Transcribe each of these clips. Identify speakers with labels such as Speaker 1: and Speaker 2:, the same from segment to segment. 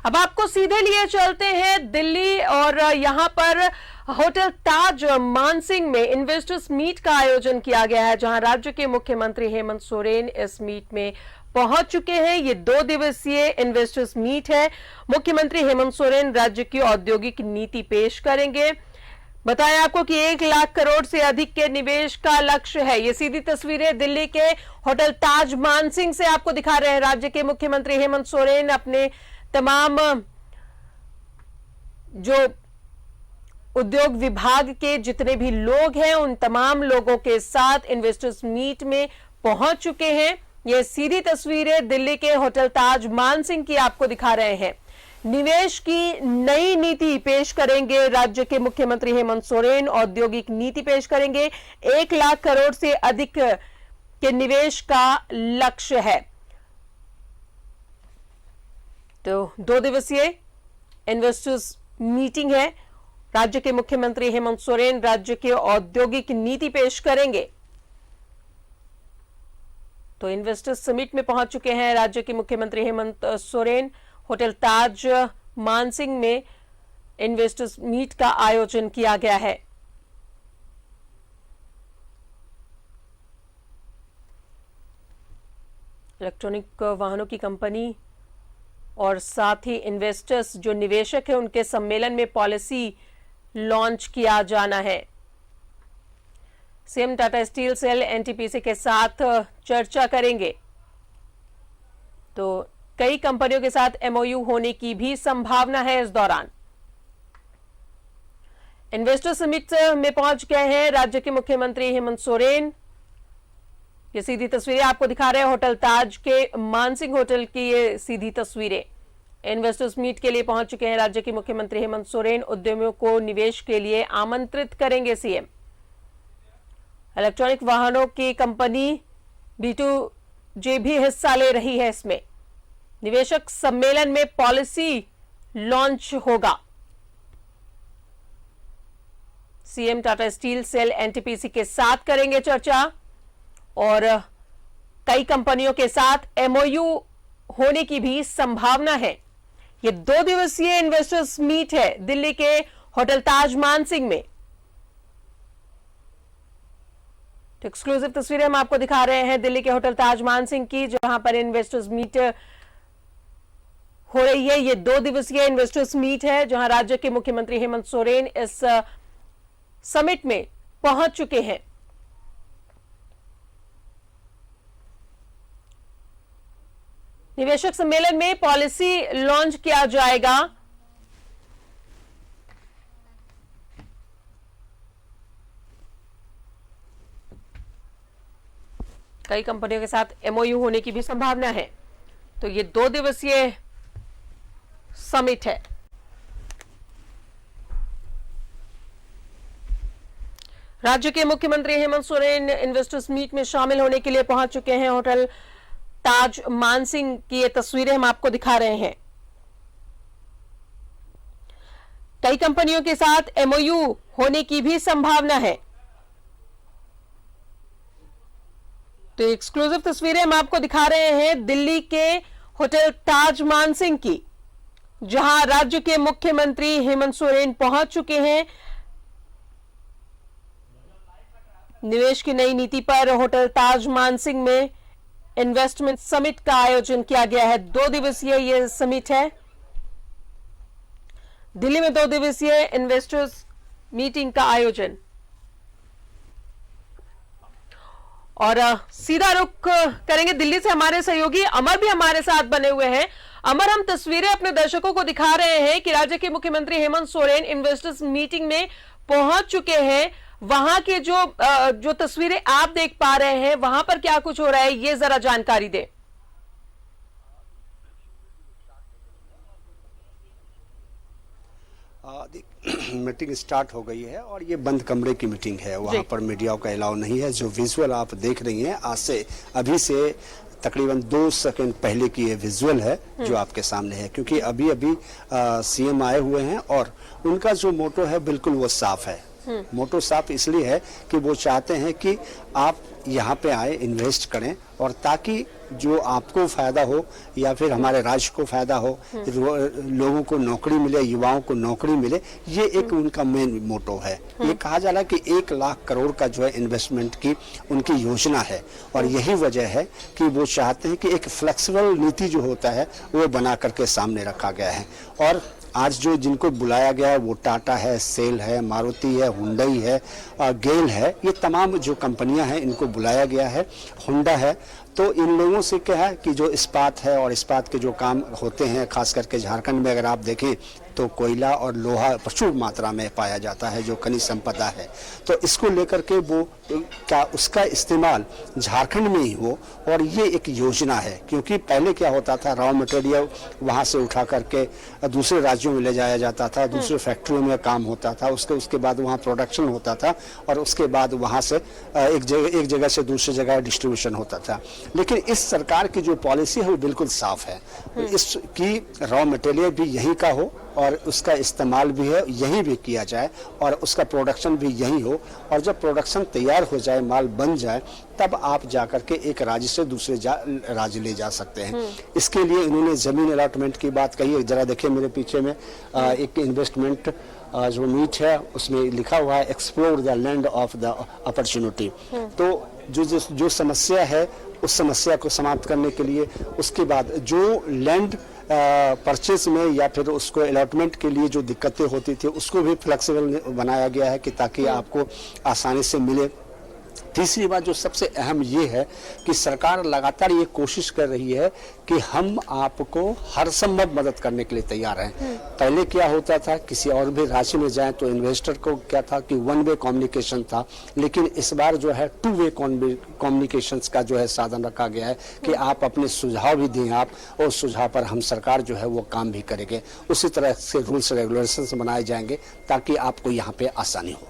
Speaker 1: अब आपको सीधे लिए चलते हैं दिल्ली और यहां पर होटल ताज मानसिंह में इन्वेस्टर्स मीट का आयोजन किया गया है, जहां राज्य के मुख्यमंत्री हेमंत सोरेन इस मीट में पहुंच चुके हैं। ये 2 दिवसीय इन्वेस्टर्स मीट है। मुख्यमंत्री हेमंत सोरेन राज्य की औद्योगिक नीति पेश करेंगे। बताएं आपको कि 1 लाख करोड़ से अधिक के निवेश का लक्ष्य है। ये सीधी तस्वीरें दिल्ली के होटल ताज मानसिंह से आपको दिखा रहे हैं। राज्य के मुख्यमंत्री हेमंत सोरेन अपने तमाम जो उद्योग विभाग के जितने भी लोग हैं उन तमाम लोगों के साथ इन्वेस्टर्स मीट में पहुंच चुके हैं। ये सीधी तस्वीरें दिल्ली के होटल ताज मानसिंह की आपको दिखा रहे हैं। निवेश की नई नीति पेश करेंगे राज्य के मुख्यमंत्री हेमंत सोरेन। औद्योगिक नीति पेश करेंगे। 1 लाख करोड़ से अधिक के निवेश का लक्ष्य है। तो 2 दिवसीय इन्वेस्टर्स मीटिंग है। राज्य के मुख्यमंत्री हेमंत सोरेन राज्य के औद्योगिक नीति पेश करेंगे। तो इन्वेस्टर्स समिट में पहुंच चुके हैं राज्य के मुख्यमंत्री हेमंत सोरेन। होटल ताज मानसिंह में इन्वेस्टर्स मीट का आयोजन किया गया है। इलेक्ट्रॉनिक वाहनों की कंपनी और साथ ही इन्वेस्टर्स जो निवेशक हैं उनके सम्मेलन में पॉलिसी लॉन्च किया जाना है। CM Tata Steel SAIL NTPC के साथ चर्चा करेंगे। तो कई कंपनियों के साथ एमओयू होने की भी संभावना है। इस दौरान इन्वेस्टर समिट में पहुंच गए हैं राज्य के मुख्यमंत्री हेमंत सोरेन। ये सीधी तस्वीरें आपको दिखा रहे हैं होटल ताज के मानसिंह होटल की। ये सीधी तस्वीरें इन्वेस्टर्स मीट के लिए पहुंच चुके हैं राज्य के मुख्यमंत्री हेमंत सोरेन। उद्यमियों को निवेश के लिए आमंत्रित करेंगे सीएम। इलेक्ट्रॉनिक वाहनों की कंपनी B2G भी हिस्सा ले रही है। इसमें निवेशक सम्मेलन में पॉलिसी लॉन्च होगा। CM Tata Steel SAIL NTPC के साथ करेंगे चर्चा और कई कंपनियों के साथ एमओयू होने की भी संभावना है। ये 2 दिवसीय इन्वेस्टर्स मीट है दिल्ली के होटल ताज मानसिंह में। तो एक्सक्लूसिव तस्वीरें हम आपको दिखा रहे हैं दिल्ली के होटल ताज मानसिंह की, जहां पर इन्वेस्टर्स मीट हो रही है। ये 2 दिवसीय इन्वेस्टर्स मीट है, जहां राज्य के मुख्यमंत्री हेमंत सोरेन इस समिट में पहुंच चुके हैं। निवेशक सम्मेलन में पॉलिसी लॉन्च किया जाएगा। कई कंपनियों के साथ एमओयू होने की भी संभावना है। तो ये 2 दिवसीय समिट है। राज्य के मुख्यमंत्री हेमंत सोरेन इन्वेस्टर्स मीट में शामिल होने के लिए पहुंच चुके हैं। होटल ताज मानसिंह की ये तस्वीरें हम आपको दिखा रहे हैं। कई कंपनियों के साथ एमओयू होने की भी संभावना है। तो एक्सक्लूसिव तस्वीरें हम आपको दिखा रहे हैं दिल्ली के होटल ताज मानसिंह की, जहां राज्य के मुख्यमंत्री हेमंत सोरेन पहुंच चुके हैं। निवेश की नई नीति पर होटल ताज मानसिंह में इन्वेस्टमेंट समिट का आयोजन किया गया है। 2 दिवसीय ये समिट है। दिल्ली में 2 दिवसीय इन्वेस्टर्स मीटिंग का आयोजन। और सीधा रुख करेंगे दिल्ली से। हमारे सहयोगी अमर भी हमारे साथ बने हुए हैं। अमर, हम तस्वीरें अपने दर्शकों को दिखा रहे हैं कि राज्य के मुख्यमंत्री हेमंत सोरेन इन्वेस्टर्स मीटिंग में पहुंच चुके हैं। वहां के जो तस्वीरें आप देख पा रहे हैं, वहां पर क्या कुछ हो रहा है, ये जरा जानकारी दें।
Speaker 2: मीटिंग स्टार्ट हो गई है और ये बंद कमरे की मीटिंग है। वहां पर मीडिया का अलाउ नहीं है। जो विजुअल आप देख रही हैं आज से अभी से तकरीबन 2 सेकंड पहले की ये विजुअल है जो आपके सामने है, क्योंकि अभी अभी सीएम आए हुए हैं और उनका जो मोटो है बिल्कुल वो साफ है। मोटो साफ इसलिए है कि वो चाहते हैं कि आप यहाँ पे आए, इन्वेस्ट करें और ताकि जो आपको फायदा हो या फिर हमारे राज्य को फायदा हो, लोगों को नौकरी मिले, युवाओं को नौकरी मिले, ये एक उनका मेन मोटो है। ये कहा जा रहा है कि 1 लाख करोड़ का जो है इन्वेस्टमेंट की उनकी योजना है और यही वजह है कि वो चाहते हैं कि एक फ्लेक्सिबल नीति जो होता है वो बना करके सामने रखा गया है। और आज जो जिनको बुलाया गया है वो टाटा है, सेल है, मारुति है, हुंडई है, गेल है, ये तमाम जो कंपनियां हैं इनको बुलाया गया है, होंडा है। तो इन लोगों से क्या है कि जो इस्पात है और इस्पात के जो काम होते हैं, खास करके झारखंड में अगर आप देखें तो कोयला और लोहा प्रचुर मात्रा में पाया जाता है, जो खनिज संपदा है। तो इसको लेकर के वो क्या उसका इस्तेमाल झारखंड में ही हो, और ये एक योजना है। क्योंकि पहले क्या होता था, रॉ मटेरियल वहाँ से उठा करके दूसरे राज्यों में ले जाया जाता था, दूसरे फैक्ट्रियों में काम होता था, उसके बाद वहाँ प्रोडक्शन होता था और उसके बाद वहाँ से एक जगह से दूसरी जगह डिस्ट्रीब्यूशन होता था। लेकिन इस सरकार की जो पॉलिसी है वो बिल्कुल साफ है, इसकी रॉ मटेरियल भी यहीं का हो और उसका इस्तेमाल भी है यहीं भी किया जाए और उसका प्रोडक्शन भी यहीं हो, और जब प्रोडक्शन तैयार हो जाए, माल बन जाए, तब आप जाकर के एक राज्य से दूसरे राज्य ले जा सकते हैं। इसके लिए इन्होंने जमीन अलॉटमेंट की बात कही है। जरा देखिए मेरे पीछे में एक इन्वेस्टमेंट जो मीट है उसमें लिखा हुआ है explore the land of the opportunity. तो जो समस्या है उस समस्या को समाप्त करने के लिए, उसके बाद जो लैंड परचेज में या फिर उसको अलॉटमेंट के लिए जो दिक्कतें होती थी उसको भी फ्लेक्सिबल बनाया गया है कि ताकि आपको आसानी से मिले। तीसरी बात जो सबसे अहम ये है कि सरकार लगातार ये कोशिश कर रही है कि हम आपको हर संभव मदद करने के लिए तैयार हैं। पहले क्या होता था, किसी और भी राज्य में जाएं तो इन्वेस्टर को क्या था कि 1 वे कम्युनिकेशन था, लेकिन इस बार जो है 2 वे कम्युनिकेशंस का जो है साधन रखा गया है कि आप अपने सुझाव भी दें आप, और सुझाव पर हम सरकार जो है वो काम भी करेंगे। उसी तरह से रूल्स रेगुलेशंस बनाए जाएंगे ताकि आपको यहाँ पे आसानी हो।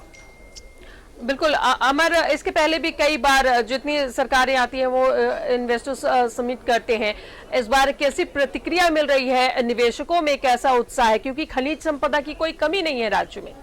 Speaker 1: बिल्कुल अमर, इसके पहले भी कई बार जितनी सरकारें आती हैं वो इन्वेस्टर्स समिट करते हैं। इस बार कैसी प्रतिक्रिया मिल रही है, निवेशकों में कैसा उत्साह है, क्योंकि खनिज संपदा की कोई कमी नहीं है राज्य में?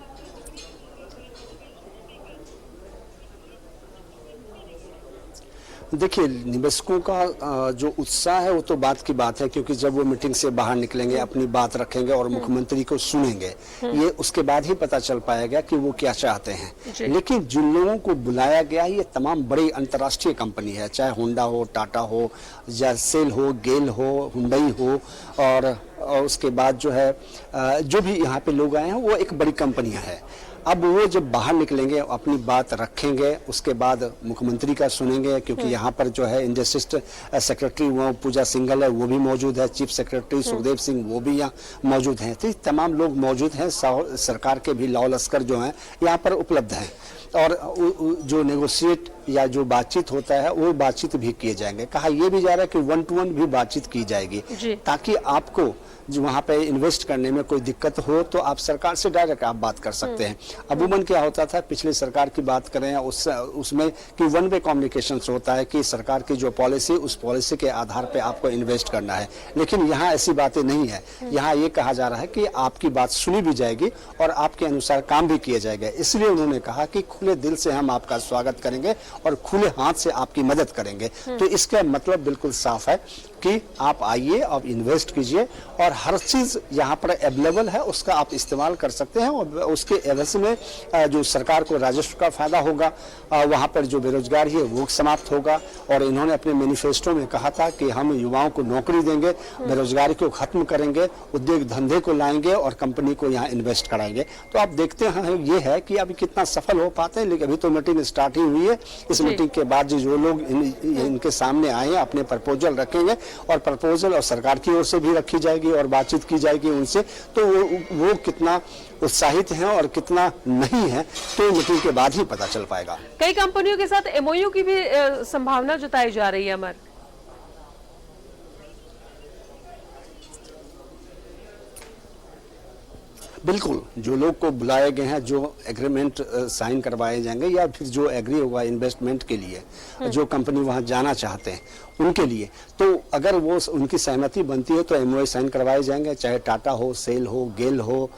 Speaker 2: देखिए, निवेशकों का जो उत्साह है वो तो बात की बात है, क्योंकि जब वो मीटिंग से बाहर निकलेंगे, अपनी बात रखेंगे और मुख्यमंत्री को सुनेंगे, ये उसके बाद ही पता चल पाएगा कि वो क्या चाहते हैं। लेकिन जिन लोगों को बुलाया गया है ये तमाम बड़ी अंतर्राष्ट्रीय कंपनी है, चाहे होंडा हो, टाटा हो, या सेल हो, गेल हो, हुंडई हो, और उसके बाद जो है जो भी यहाँ पे लोग आए हैं वो एक बड़ी कंपनियां हैं। अब वो जब बाहर निकलेंगे, अपनी बात रखेंगे, उसके बाद मुख्यमंत्री का सुनेंगे, क्योंकि यहाँ पर जो है इंडस्ट्री सेक्रेटरी वो पूजा सिंघल है वो भी मौजूद है, चीफ सेक्रेटरी सुखदेव सिंह वो भी यहाँ मौजूद हैं। तो तमाम लोग मौजूद हैं, सरकार के भी लाव लश्कर जो हैं यहाँ पर उपलब्ध हैं, और जो नेगोशिएट या जो बातचीत होता है वो बातचीत भी किए जाएंगे। कहा यह भी जा रहा है कि 1 to 1 भी बातचीत की जाएगी, ताकि आपको जो वहाँ पे इन्वेस्ट करने में कोई दिक्कत हो तो आप सरकार से डायरेक्ट आप बात कर सकते हैं। अमूमन क्या होता था, पिछले सरकार की बात करें उसमें कि 1 वे कम्युनिकेशन होता है कि सरकार की जो पॉलिसी, उस पॉलिसी के आधार पे आपको इन्वेस्ट करना है। लेकिन यहाँ ऐसी बातें नहीं है। यहाँ ये कहा जा रहा है कि आपकी बात सुनी भी जाएगी और आपके अनुसार काम भी किया जाएगा। इसलिए उन्होंने कहा कि खुले दिल से हम आपका स्वागत करेंगे और खुले हाथ से आपकी मदद करेंगे। तो इसका मतलब बिल्कुल साफ है कि आप आइए, आप इन्वेस्ट कीजिए, और हर चीज यहाँ पर अवेलेबल है, उसका आप इस्तेमाल कर सकते हैं, और उसके एवज में जो सरकार को राजस्व का फायदा होगा, वहाँ पर जो बेरोजगारी है वो समाप्त होगा। और इन्होंने अपने मैनिफेस्टो में कहा था कि हम युवाओं को नौकरी देंगे, बेरोजगारी को खत्म करेंगे, उद्योग धंधे को लाएंगे और कंपनी को यहाँ इन्वेस्ट कराएंगे। तो आप देखते हैं ये है कि अभी कितना सफल हो पाते हैं, लेकिन अभी तो मीटिंग स्टार्ट ही हुई है। इस मीटिंग के बाद जो लोग इनके सामने आए हैं अपने प्रपोजल रखेंगे, और प्रपोजल और सरकार की ओर से भी रखी जाएगी और बातचीत की जाएगी उनसे, तो वो कितना उत्साहित हैं और कितना नहीं है तो मीटिंग के बाद ही पता चल पाएगा।
Speaker 1: कई कंपनियों के साथ एमओयू की भी संभावना जताई जा रही है अमर।
Speaker 2: बिल्कुल, जो लोग को बुलाए गए हैं, जो एग्रीमेंट साइन करवाए जाएंगे या फिर जो एग्री होगा इन्वेस्टमेंट के लिए, जो कंपनी वहां जाना चाहते हैं उनके लिए, तो अगर वो उनकी सहमति बनती है तो एमओयू साइन करवाए जाएंगे, चाहे टाटा हो, सेल हो, गेल हो,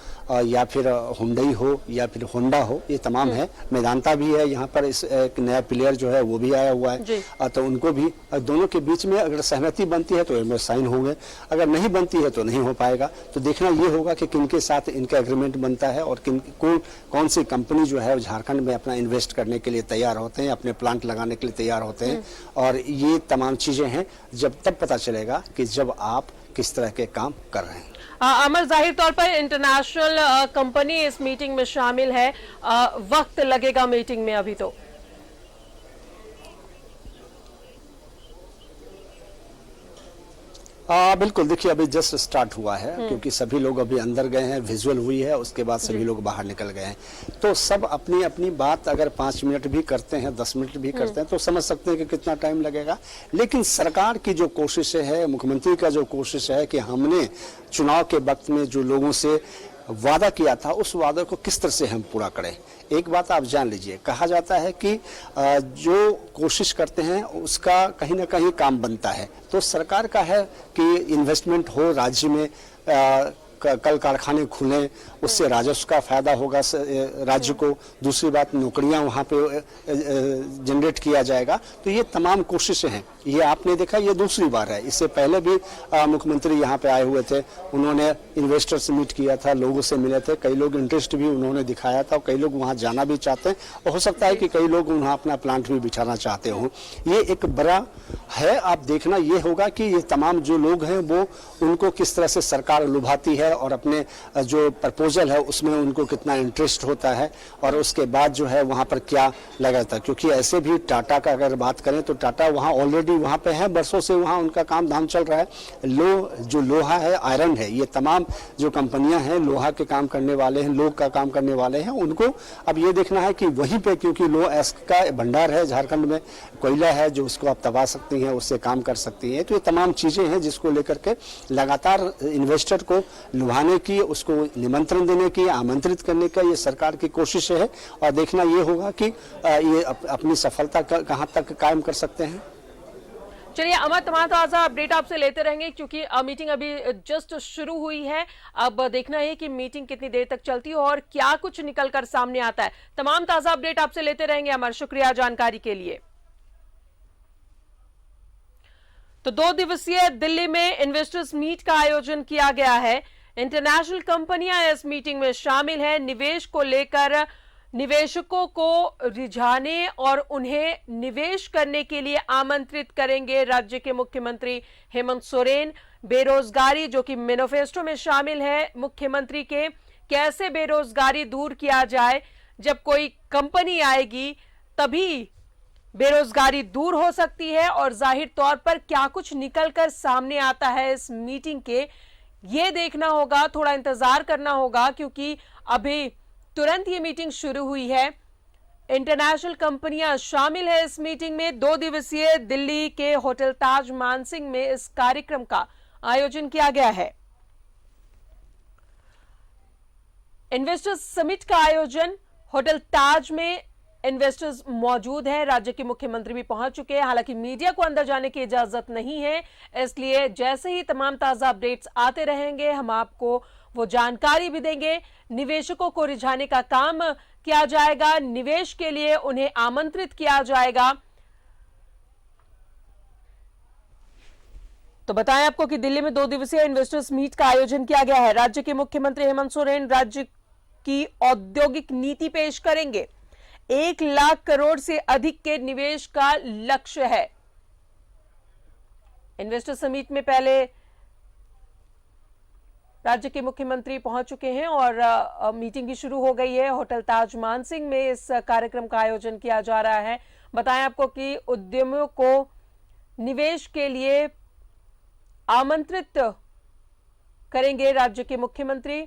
Speaker 2: या फिर हुंडई हो, या फिर होंडा हो, ये तमाम है। मेदांता भी है यहाँ पर, इस एक नया प्लेयर जो है वो भी आया हुआ है, तो उनको भी दोनों के बीच में अगर सहमति बनती है तो एमओयू साइन होंगे, अगर नहीं बनती है तो नहीं हो पाएगा। तो देखना ये होगा कि किनके साथ इनका एग्रीमेंट बनता है और कौन सी कंपनी जो है झारखंड में अपना इन्वेस्ट करने के लिए तैयार होते हैं, अपने प्लांट लगाने के लिए तैयार होते हैं। और ये तमाम चीजें हैं जब तब पता चलेगा कि जब आप किस तरह के काम कर रहे हैं।
Speaker 1: अमर, जाहिर तौर पर इंटरनेशनल कंपनी इस मीटिंग में शामिल है, वक्त लगेगा मीटिंग में अभी तो।
Speaker 2: बिल्कुल, देखिए अभी जस्ट स्टार्ट हुआ है, क्योंकि सभी लोग अभी अंदर गए हैं, विजुअल हुई है, उसके बाद सभी लोग बाहर निकल गए हैं। तो सब अपनी अपनी बात अगर 5 मिनट भी करते हैं, 10 मिनट भी करते हैं, तो समझ सकते हैं कि कितना टाइम लगेगा। लेकिन सरकार की जो कोशिश है, मुख्यमंत्री का जो कोशिश है कि हमने चुनाव के वक्त में जो लोगों से वादा किया था, उस वादे को किस तरह से हम पूरा करें। एक बात आप जान लीजिए, कहा जाता है कि जो कोशिश करते हैं उसका कहीं ना कहीं काम बनता है। तो सरकार का है कि इन्वेस्टमेंट हो राज्य में, कल कारखाने खुलें, उससे राजस्व का फायदा होगा राज्य को। दूसरी बात, नौकरियां वहां पे जनरेट किया जाएगा। तो ये तमाम कोशिशें हैं। ये आपने देखा, ये दूसरी बार है। इससे पहले भी मुख्यमंत्री यहाँ पे आए हुए थे, उन्होंने इन्वेस्टर से मीट किया था, लोगों से मिले थे, कई लोग इंटरेस्ट भी उन्होंने दिखाया था, कई लोग वहाँ जाना भी चाहते हैं, और हो सकता है कि कई लोग वहाँ अपना प्लांट भी बिठाना चाहते हों। ये एक बड़ा है। आप देखना ये होगा कि ये तमाम जो लोग हैं वो उनको किस तरह से सरकार लुभाती है और अपने जो प्रपोजल है उसमें उनको कितना इंटरेस्ट होता है, और उसके बाद जो है वहाँ पर क्या लगा था। क्योंकि ऐसे भी टाटा का अगर बात करें तो टाटा वहाँ ऑलरेडी वहाँ पे है, बरसों से वहाँ उनका काम धाम चल रहा है। जो लोहा है, आयरन है, ये तमाम जो कंपनियां हैं लोहा के काम करने वाले हैं, लोग का काम करने वाले हैं, उनको अब ये देखना है कि वहीं पे, क्योंकि लोहा का भंडार है झारखंड में, कोयला है जो उसको आप दबा सकती हैं, उससे काम कर सकती हैं। तो ये तमाम चीजें हैं जिसको लेकर के लगातार इन्वेस्टर को लुभाने की, उसको निमंत्रण देने की, आमंत्रित करने का ये सरकार की कोशिश है। और देखना ये होगा कि ये अपनी सफलता कहां तक कायम कर सकते हैं।
Speaker 1: चलिए अमर, तमाम ताजा अपडेट आपसे लेते रहेंगे, क्योंकि मीटिंग अभी जस्ट शुरू हुई है। अब देखना है कि मीटिंग कितनी देर तक चलती है और क्या कुछ निकलकर सामने आता है। तमाम ताजा अपडेट आपसे लेते रहेंगे अमर, शुक्रिया जानकारी के लिए। तो 2 दिवसीय दिल्ली में इन्वेस्टर्स मीट का आयोजन किया गया है। इंटरनेशनल कंपनियां इस मीटिंग में शामिल है। निवेश को लेकर निवेशकों को रिझाने और उन्हें निवेश करने के लिए आमंत्रित करेंगे राज्य के मुख्यमंत्री हेमंत सोरेन। बेरोजगारी जो कि मैनिफेस्टो में शामिल है मुख्यमंत्री के, कैसे बेरोजगारी दूर किया जाए, जब कोई कंपनी आएगी तभी बेरोजगारी दूर हो सकती है, और जाहिर तौर पर क्या कुछ निकलकर सामने आता है इस मीटिंग के, ये देखना होगा, थोड़ा इंतजार करना होगा, क्योंकि अभी तुरंत ये मीटिंग शुरू हुई है। इंटरनेशनल कंपनियां शामिल है इस मीटिंग में। 2 दिवसीय दिल्ली के होटल ताज मानसिंह में इस कार्यक्रम का आयोजन किया गया है। इन्वेस्टर्स समिट का आयोजन होटल ताज में, इन्वेस्टर्स मौजूद हैं, राज्य के मुख्यमंत्री भी पहुंच चुके हैं। हालांकि मीडिया को अंदर जाने की इजाजत नहीं है, इसलिए जैसे ही तमाम ताजा अपडेट्स आते रहेंगे हम आपको वो जानकारी भी देंगे। निवेशकों को रिझाने का काम किया जाएगा, निवेश के लिए उन्हें आमंत्रित किया जाएगा। तो बताएं आपको कि दिल्ली में 2 दिवसीय इन्वेस्टर्स मीट का आयोजन किया गया है। राज्य के मुख्यमंत्री हेमंत सोरेन राज्य की औद्योगिक नीति पेश करेंगे। 1 लाख करोड़ से अधिक के निवेश का लक्ष्य है। इन्वेस्टर समिट में पहले राज्य के मुख्यमंत्री पहुंच चुके हैं और मीटिंग भी शुरू हो गई है। होटल ताज मानसिंह में इस कार्यक्रम का आयोजन किया जा रहा है। बताएं आपको कि उद्यमियों को निवेश के लिए आमंत्रित करेंगे राज्य के मुख्यमंत्री।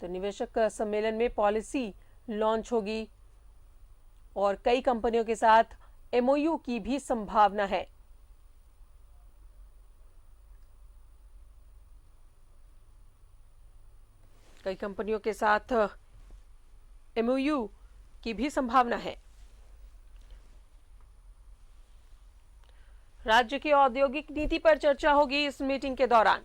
Speaker 1: तो निवेशक सम्मेलन में पॉलिसी लॉन्च होगी और कई कंपनियों के साथ एमओयू की भी संभावना है। कई कंपनियों के साथ एमओयू की भी संभावना है। राज्य की औद्योगिक नीति पर चर्चा होगी इस मीटिंग के दौरान।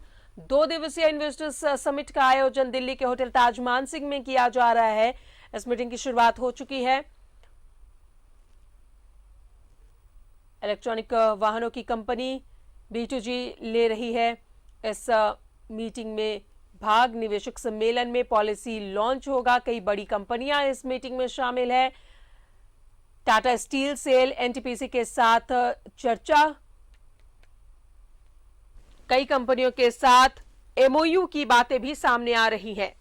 Speaker 1: 2 दिवसीय इन्वेस्टर्स समिट का आयोजन दिल्ली के होटल ताज मानसिंह में किया जा रहा है। इस मीटिंग की शुरुआत हो चुकी है। इलेक्ट्रॉनिक वाहनों की कंपनी B2G ले रही है इस मीटिंग में भाग। निवेशक सम्मेलन में पॉलिसी लॉन्च होगा। कई बड़ी कंपनियां इस मीटिंग में शामिल है। टाटा स्टील, सेल, NTPC के साथ चर्चा। कई कंपनियों के साथ MOU की बातें भी सामने आ रही हैं।